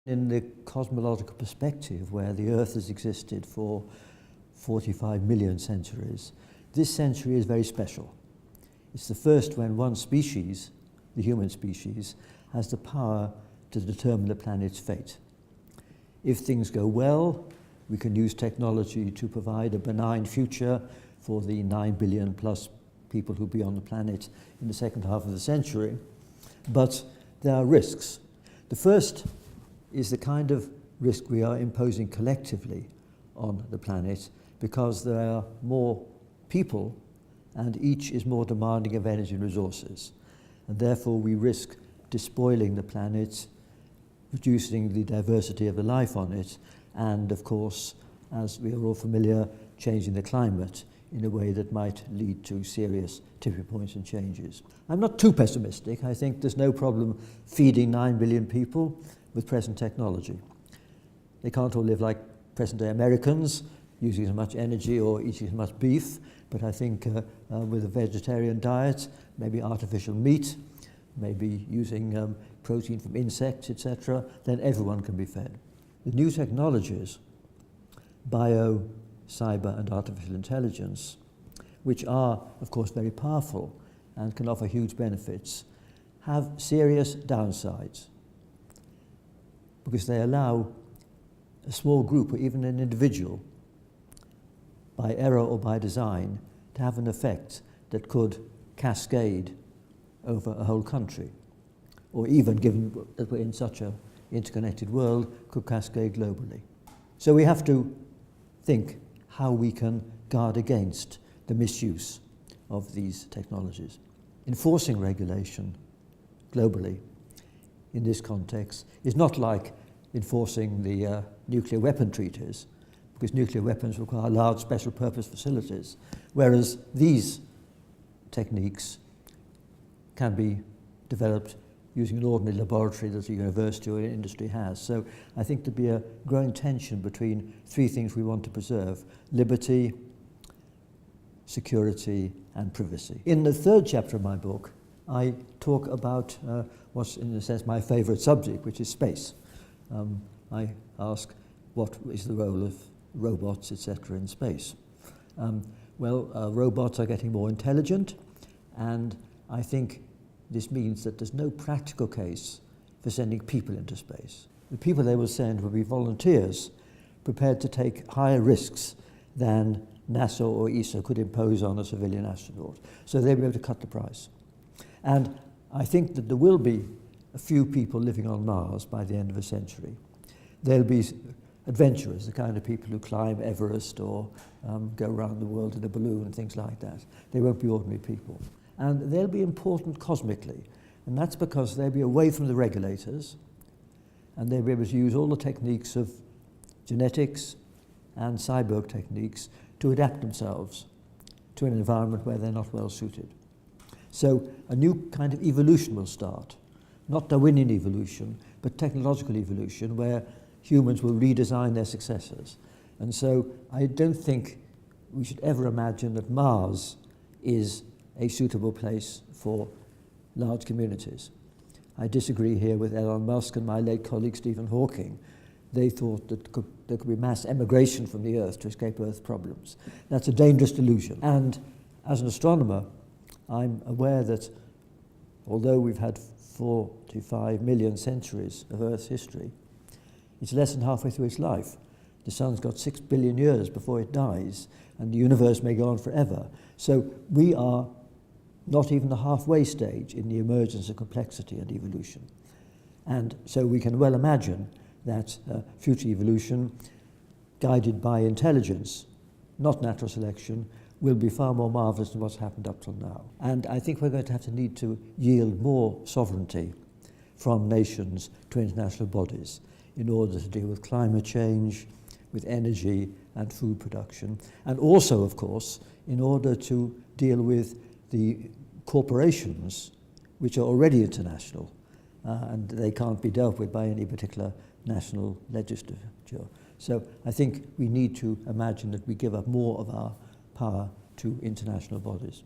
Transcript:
In the cosmological perspective, where the Earth has existed for 45 million centuries, this century is very special. It's the first when one species, the human species, has the power to determine the planet's fate. If things go well, we can use technology to provide a benign future for the 9 billion plus people who'll be on the planet in the second half of the century. But there are risks. The first is the kind of risk we are imposing collectively on the planet, because there are more people and each is more demanding of energy and resources. And therefore we risk despoiling the planet, reducing the diversity of the life on it, and of course, as we are all familiar, changing the climate in a way that might lead to serious tipping points and changes. I'm not too pessimistic. I think there's no problem feeding 9 billion people with present technology. They can't all live like present-day Americans, using as much energy or eating as much beef, but I think with a vegetarian diet, maybe artificial meat, maybe using protein from insects, etc., then everyone can be fed. The new technologies, bio, cyber and artificial intelligence, which are, of course, very powerful and can offer huge benefits, have serious downsides, because they allow a small group or even an individual, by error or by design, to have an effect that could cascade over a whole country, or even, given that we're in such an interconnected world, could cascade globally. So we have to think how we can guard against the misuse of these technologies. Enforcing regulation globally in this context is not like enforcing the nuclear weapon treaties, because nuclear weapons require large special purpose facilities, whereas these techniques can be developed using an ordinary laboratory that a university or an industry has. So I think there'd be a growing tension between three things we want to preserve: liberty, security, and privacy. In the third chapter of my book, I talk about what's, in a sense, my favorite subject, which is space. I ask, what is the role of robots, etc., in space? Robots are getting more intelligent, and I think this means that there's no practical case for sending people into space. The people they will send will be volunteers prepared to take higher risks than NASA or ESA could impose on a civilian astronaut. So they'll be able to cut the price. And I think that there will be a few people living on Mars by the end of the century. They'll be adventurers, the kind of people who climb Everest or go around the world in a balloon and things like that. They won't be ordinary people. And they'll be important cosmically. And that's because they'll be away from the regulators, and they'll be able to use all the techniques of genetics and cyborg techniques to adapt themselves to an environment where they're not well suited. So a new kind of evolution will start, not Darwinian evolution, but technological evolution, where humans will redesign their successors. And so I don't think we should ever imagine that Mars is a suitable place for large communities. I disagree here with Elon Musk and my late colleague Stephen Hawking. They thought that there could be mass emigration from the Earth to escape Earth's problems. That's a dangerous delusion. And as an astronomer, I'm aware that although we've had 45 million centuries of Earth's history, it's less than halfway through its life. The sun's got 6 billion years before it dies, and the universe may go on forever. So we are not even the halfway stage in the emergence of complexity and evolution. And so we can well imagine that future evolution, guided by intelligence, not natural selection, will be far more marvelous than what's happened up till now. And I think we're going to have to need to yield more sovereignty from nations to international bodies in order to deal with climate change, with energy and food production, and also, of course, in order to deal with the corporations which are already international, and they can't be dealt with by any particular national legislature. So I think we need to imagine that we give up more of our power to international bodies.